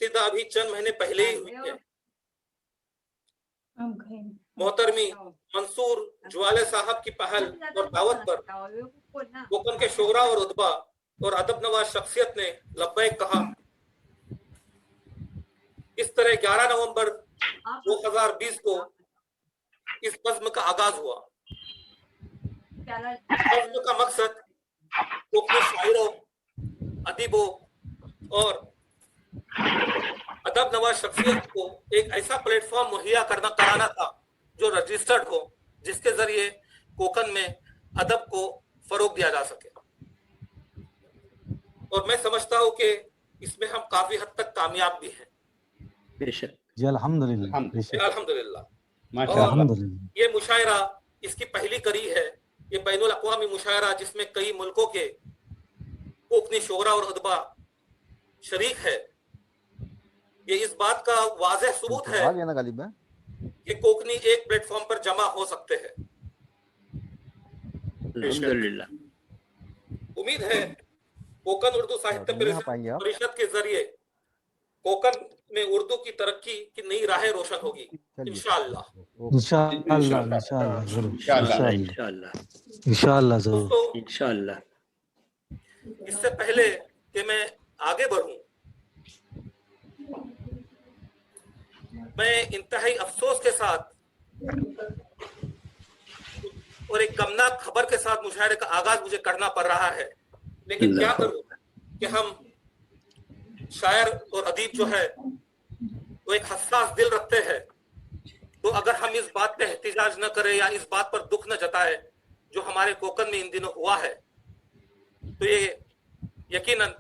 इब्तिदा अभी चंद महीने पहले ही हुई है। मोहतरमी मंसूर ज्वाले साहब की पहल और दावत पर कोकन के शोरा और उदबा और अदब नवाज शख्सियत ने लब्बैक कहा। इस तरह 11 नवंबर 2020 को इस बज़्म का आगाज हुआ। बज़्म का मकसद कोकनी शायरों, अदीबों और अदब नवाज शख्सियत को एक ऐसा प्लेटफॉर्म मुहैया कराना था जो रजिस्टर्ड हो, जिसके जरिए कोकन में अदब को फरोग दिया जा सके। और मैं समझता हूँ कि इसमें हम काफी हद तक कामयाब भी हैं। बेशक जी अल्हम्दुलिल्लाह अल्हम्दुलिल्लाह। और ये मुशायरा इसकी पहली कड़ी है। ये बैनुल अक़वामी मुशायरा जिसमें कई मुल्कों के कोकनी शोरा और उदबा शरीक है। ये इस बात का वाज़ेह सबूत है कि कोकनी एक प्लेटफॉर्म पर जमा हो सकते हैं। उम्मीद है कोकन उर्दू साहित्य परिषद के जरिए कोकन में उर्दू की तरक्की की नई राहें रोशन होगी इंशाअल्लाह। इंशाअल्लाह। इससे पहले कि मैं आगे बढ़ूं, मैं इंतहाई अफसोस के साथ और एक गमनाक खबर के साथ मुशायरे का आगाज मुझे करना पड़ रहा है। लेकिन क्या करूं कि हम शायर और अदीब जो है वो एक हसास दिल रखते हैं। तो अगर हम इस बात पे एहतिजाज न करें या इस बात पर दुख न जताए जो हमारे कोकन में इन दिनों हुआ है, तो ये यकीनन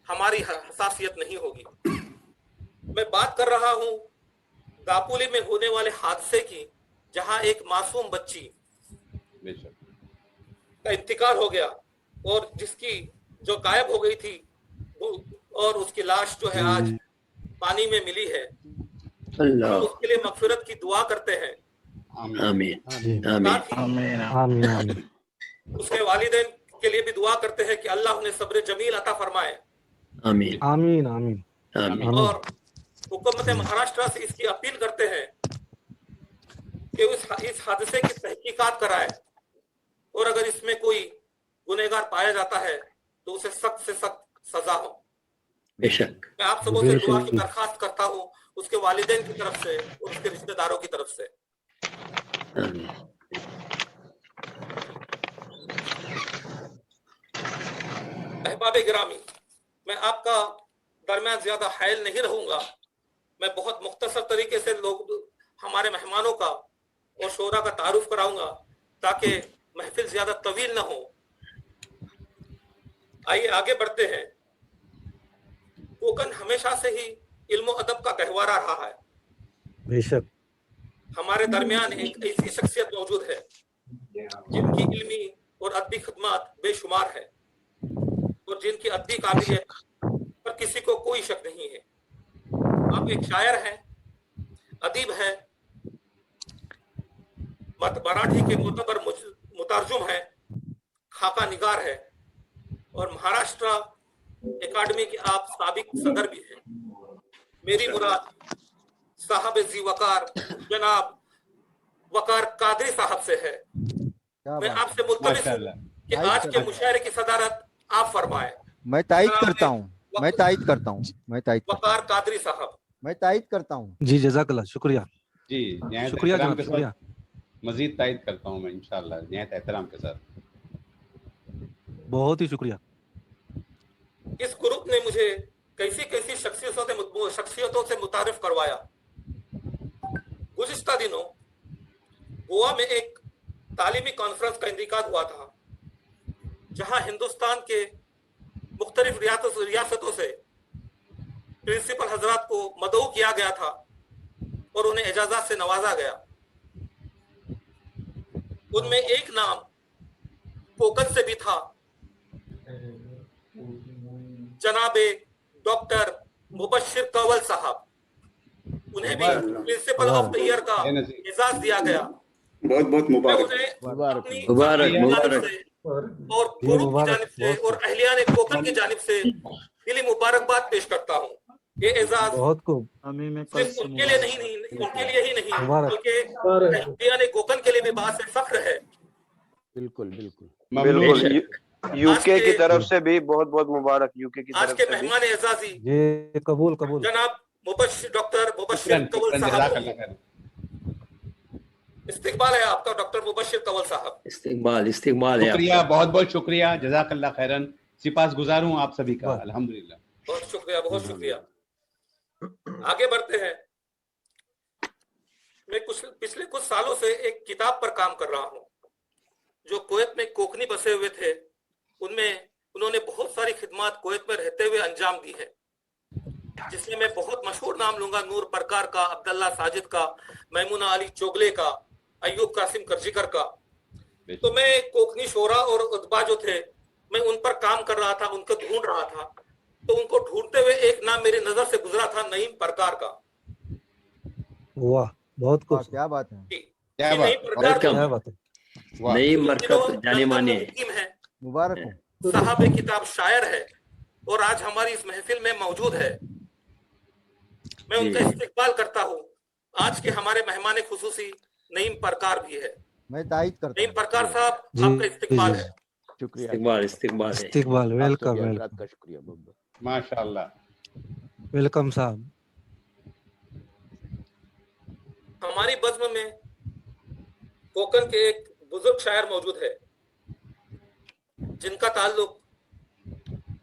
हमारी हसासियत नहीं होगी। मैं बात कर रहा हूं दापोली में होने वाले हादसे की, जहां एक मासूम बच्ची का इंतकाल हो गया और जिसकी जो गायब हो गई थी और उसकी लाश जो है आज पानी में मिली है। हम उसके लिए मगफिरत की दुआ करते हैं। आमीन आमीन। उसके वालिदैन के लिए भी दुआ करते हैं कि अल्लाह उन्हें सब्र जमील अता फरमाए। आमीन आमीन आमीन। और हुकूमत महाराष्ट्र से इसकी अपील करते हैं कि इस हादसे की तहकीकात कराए और अगर इसमें कोई गुनहगार पाया जाता है तो उसे सख्त से सख्त सजा हो। बेशक मैं आप सबों से दुआ की दरखास्त करता हूँ, उसके वालिदैन की तरफ से और उसके रिश्तेदारों की तरफ से। अहबाब गिरामी, मैं आपका दरमियान ज्यादा हायल नहीं रहूंगा। मैं बहुत मुख्तसर तरीके से हमारे मेहमानों का और शोरा का तारुफ कराऊंगा ताकि महफिल ज्यादा तवील ना हो। आइए आगे बढ़ते हैं। कोकन हमेशा से ही इल्म अदब का गहवारा रहा है। बेशक हमारे दरमियान एक ऐसी शख्सियत मौजूद है जिनकी इल्मी और अदबी खिदमत बेशुमार है और जिनकी अदबी काबिलियत पर किसी को कोई शक नहीं है। आप एक शायर हैं, अदीब हैं, मराठी के मोतबर मुतरजुम है, खाका निगार है और महाराष्ट्र एकेडमी के आप साबिक सदर भी हैं। मेरी मुराद साहब जी वकार जनाब वकार कादरी साहब से है। मैं आपसे मुल्तमिस हूं कि आज के मुशायरे की सदारत आप फरमाएं। मैं तायद करता हूं वकार कादरी साहब, मैं तायद करता हूं। जी जज़ाकल्लाह, शुक्रिया जी। शुक्रिया जनाब, के शुक्रिया। साथ मजीद तायद करता हूं मैं इंशाअल्लाह, निहायत एहतराम के साथ। बहुत ही शुक्रिया। इस ग्रुप ने मुझे कैसी कैसी शख्सियतों से मुतारिफ करवाया। गुज़िश्ता दिनों गोवा में एक तालीमी कॉन्फ्रेंस का इनेकाद हुआ था, जहां हिंदुस्तान के मुख्तलिफ रियासतों से प्रिंसिपल हजरात को मदऊ किया गया था और उन्हें इजाजत से नवाजा गया। उनमें एक नाम कोकन से भी था, जनाबे डॉक्टर मुबश्शिर कंवल साहब। उन्हें भी प्रिंसिपल ऑफ द ईयर का एजाज दिया गया। बहुत बहुत मुबारक। और गुरु की जानिब से और अहलियान कोकन की जानिब से दिली मुबारकबाद पेश करता हूँ। ये एजाज बहुत खूब। सिर्फ उनके लिए नहीं उनके लिए ही नहीं मुबारक। बल्कि इंडिया ने गोकन के लिए भी बात से फख्र है। बिल्कुल बिल्कुल बिल्कुल यूके आज की के- तरफ से भी बहुत बहुत मुबारक, यूके की आज तरफ के से भी। मेहमान एजाजी ये कबूल कबूल। जनाब डॉक्टर मुबशिर शुक्रान कंवल शुक्रान, साहब, जज़ाकल्लाह खैर। इस्तकबाल है आपका डॉक्टर मुबशिर कंवल साहब। इस्तिकबाल इस्तिकबाल है शुक्रिया, आपका। बहुत बहुत शुक्रिया, जज़ाकल्लाह खैरन। सिपासगुजार हूँ आप सभी का, वाह। अल्हम्दुलिल्लाह। बहुत शुक्रिया, बहुत शुक्रिया। आगे बढ़ते हैं। मैं पिछले कुछ सालों से एक किताब पर काम कर रहा हूँ। जो कुवैत में कोकनी बसे हुए थे, उनमें उन्होंने बहुत सारी खिदमत कुवैत में रहते हुए अंजाम दी है, जिसमें मैं बहुत मशहूर नाम लूंगा नूर परकार का, अब्दुल्ला साजिद का, मैमुना अली चोगले का, अयूब कासिम करजिकर का। तो मैं कोकनी शोरा और उदबा जो थे, मैं उन पर काम कर रहा था, उनको ढूंढ रहा था। तो उनको ढूंढते हुए एक नाम मेरी नजर से गुजरा था, नईम परकार का। वाह बहुत वाह, खूब। क्या बात है, क्या नईम बात, परकार वेलकम। क्या बात है। वाह। नई इन मरकत दिनों जाने लंदन माने में मुकीम है, मुबारक हो। साहब किताब शायर है और आज हमारी इस महफिल में मौजूद है। मैं उनका जी। इस्तेकबाल करता हूँ। आज के हमारे मेहमान खुसूसी नईम परकार भी है। मैं तायद करता नईम हूँ। परकार साहब, जी, आपका इस्तेकबाल जी, है। शुक्रिया, इस्तिकबाल इस्तिकबाल है। इस्तिकबाल, वेलकम आपके भी वेलकम हज़रात का शुक्रिया बहुत बहुत। माशाअल्लाह। वेलकम साहब। हमारी बज़्म में कोकन के एक बुजुर्ग शायर मौजूद है, जिनका ताल्लुक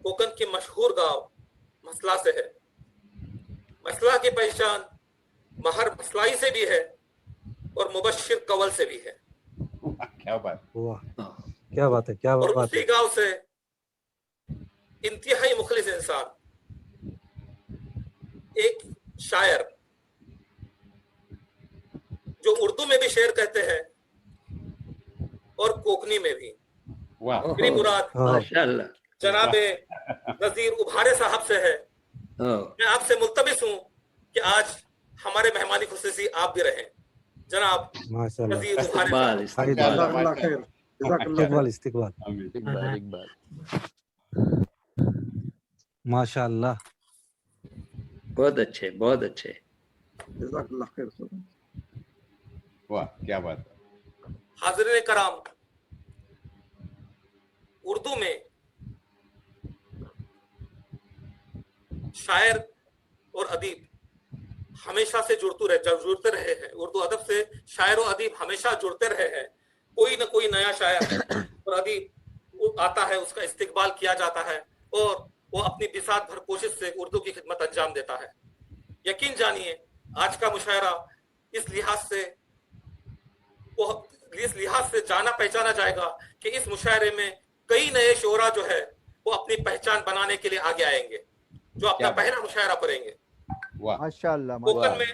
कोकन के मशहूर गांव मसला से है। मसला की पहचान महर मसलाई से भी है और मुबशिर कंवल से भी है। क्या बात। वाह हाँ। क्या बात है, क्या और बात उसी है। गांव से इंतहाई मुखलिस इंसान, एक शायर जो उर्दू में भी शेर कहते हैं और कोकनी में भी। वाह। मेरी मुराद हाँ। माशाअल्लाह। जनाबे नजीर उभारे साहब से है। हाँ। मैं आपसे मुल्तमिस हूँ कि आज हमारे मेहमानी खुसूसी आप भी रहें। जनाब माशाल्लाह। नजीर उभारे इस्तिकबाल साहब। इस्तिकबाल। माशाअल्लाह, माशाअल्लाह। इस्तिकबाल इस्तिकबाल। आमीन। इकबाल इकबाल। माशाल्लाह। बहुत अच्छे बहुत अच्छे। वाह, क्या बात है। हाज़िरीन कराम, उर्दू में शायर और अदीब हमेशा से जुड़ते रहे हैं। उर्दू अदब से शायर और अदीब हमेशा जुड़ते रहे हैं। कोई ना कोई नया शायर और अदीब आता है, उसका इस्तिकबाल किया जाता है और वो अपनी बिसात भर कोशिश से उर्दू की खिदमत अंजाम देता है। यकीन जानिए, आज का मुशायरा इस लिहाज से जाना पहचाना जाएगा कि इस मुशायरे में कई नए शोरा जो है वो अपनी पहचान बनाने के लिए आगे आएंगे, जो अपना क्या बात। पहला मुशायरा करेंगे। वाह। माशाअल्लाह कोकन माशाअल्लाह। में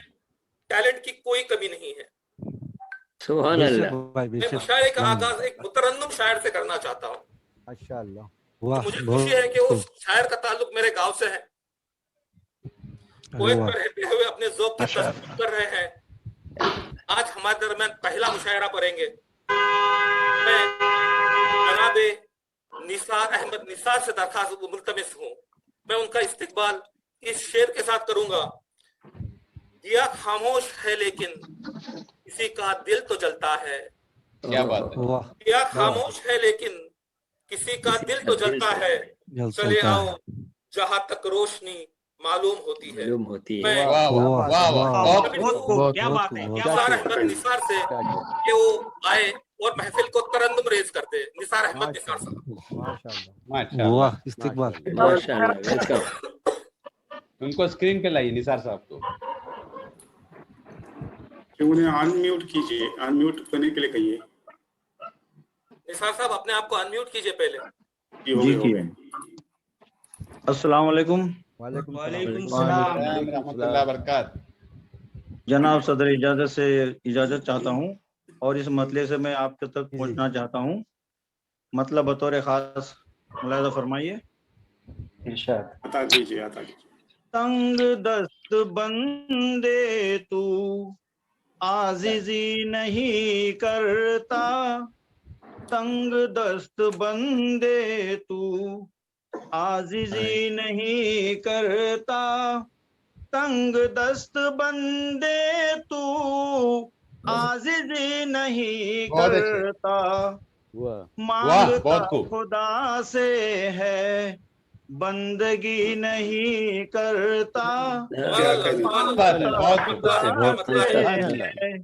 टैलेंट की कोई कमी नहीं है। सुभान बेशक अल्लाह। भाई, मैं बेशक। मुशायरे का आगाज एक मुतरन्नुम शायर से करना चाहता हूँ। माशाअल्लाह। वाह मुझे बहुत खुशी है कि खूब। उस शायर का ताल्लुक मेरे गांव से है। अरे कुवैत वाह। में रहते हुए अपने ज़ौक़ की तस्दीक कर रहे हैं। आज हमारे दरमियान पहला मुशायरा पढ़ेंगे। मैं जनाबे निसार अहमद निसार से दरखास्त मुल्तमिस हूँ। मैं उनका इस्तिकबाल इस शेर के साथ करूंगा। दिया खामोश है लेकिन किसी का दिल तो जलता है। क्या बात है। वाह दिया खामोश है लेकिन किसी का दिल तो जलता है। चले जलता आओ है। जहां तक रोशनी मालूम होती है। मालूम होती है। मैं वाह वाह वाह, वाह वाह, वाह। बहुत बहुत खूब, क्या बहुत बात खूब, है, बहुत क्या निसार बात है। अहमद निसार से क्या किया। कि वो आए और महफिल को तरन्नुम रेज करते। निसार अहमद निसार साहब। माशाअल्लाह माशाअल्लाह। वाह इस्तिकबाल। माशाअल्लाह। वेलकम। उनको स्क्रीन पे लाइए निसार साहब को। कि उन्हें अनम्यूट कीजिए, अनम्यूट करने के लिए कहिए। निसार साहब अपने आप को अनम्यूट कीजिए पहले। जी हो गए। अस्सलाम वालेकुम वालेकुम वालेकुम सलाम। सलाम। रहमतुल्लाह बरकात। जनाब सदर इजाजत से इजाजत चाहता हूँ और इस मतले से मैं आपके तक पहुँचना चाहता हूँ। मतलब बतौर खास मुलाहिजा फरमाइए। आता कीजिए, आता कीजिए। तंग दस्त बंदे तू आजिजी नहीं करता, तंग दस्त बंदे तू आजिजी नहीं करता, तंग दस्त बंदे तू आजिज़ी नहीं बहुत अच्छे। करता, वाह मांगता बहुत खूब। खुदा से है बंदगी नहीं करता, क्या कहने। बहुत खूब। खुदा बहुत से अच्छा। है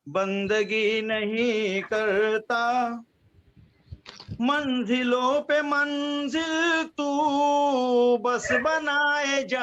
बंदगी नहीं करता, मंजिलों पे मंजिल तू बस बनाए जा।